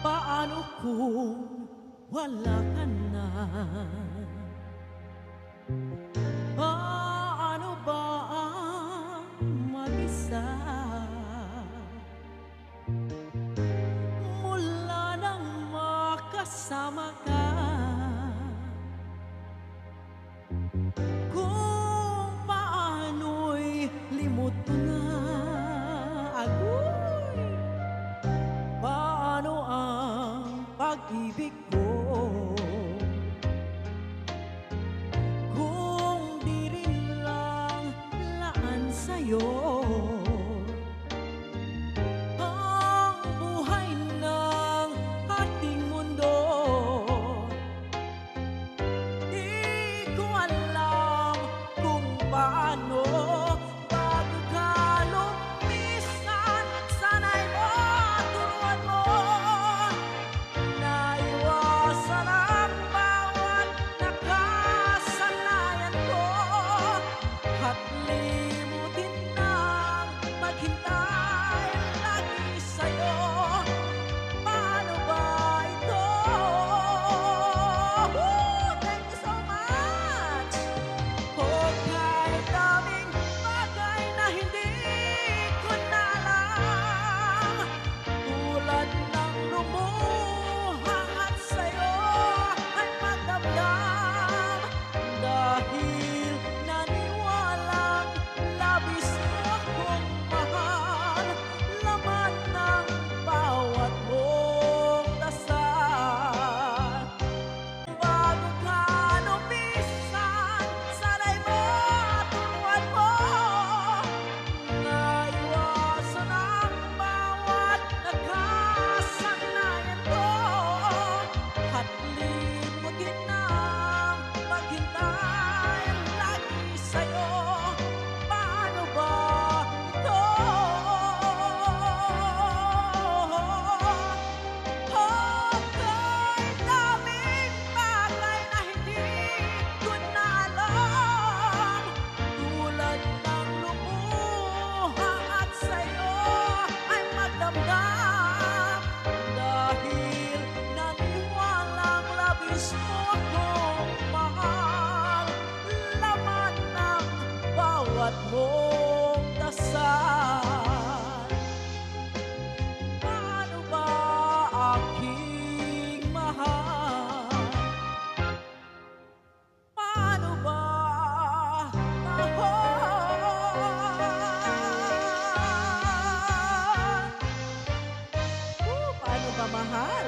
Paano kung wala ka na? Paano ba ang mag-isa? Mula nang makasama ka, kung paano'y limot ko na. Agoy! Paano ang pag-ibig ko kung di rin lang laan sa'yo ang buhay ng ating mundo? Di ko alam kung paano bago ka lumisan. Sana'y maturuan mo na iwasan ang bawat nakasanayan ko at limutin ang maghintay lagi sa'yo. Paano ba ito? Thank you so much! O kahit daming bagay na hindi ko na alam, tulad ng lumuha at sa'yo ay magdamdam, dahil naniwalang labis mo akong mahal. Laman ng bawat mong dasal bago ka lumisan, sana'y maturuan mo na iwasan ang bawat nakasanayan ko at limutin ang maghintay lagi sa'yo. Paano ba ito? Kahit daming bagay na hindi ko na alam, tulad ng lumuha at sa'yo ay magdamdam, dahil naniwalang labis mo akong mahal. Laman ng bawat mong dasal. Paano ba aking mahal? Paano ba mahal? Paano ba mahal?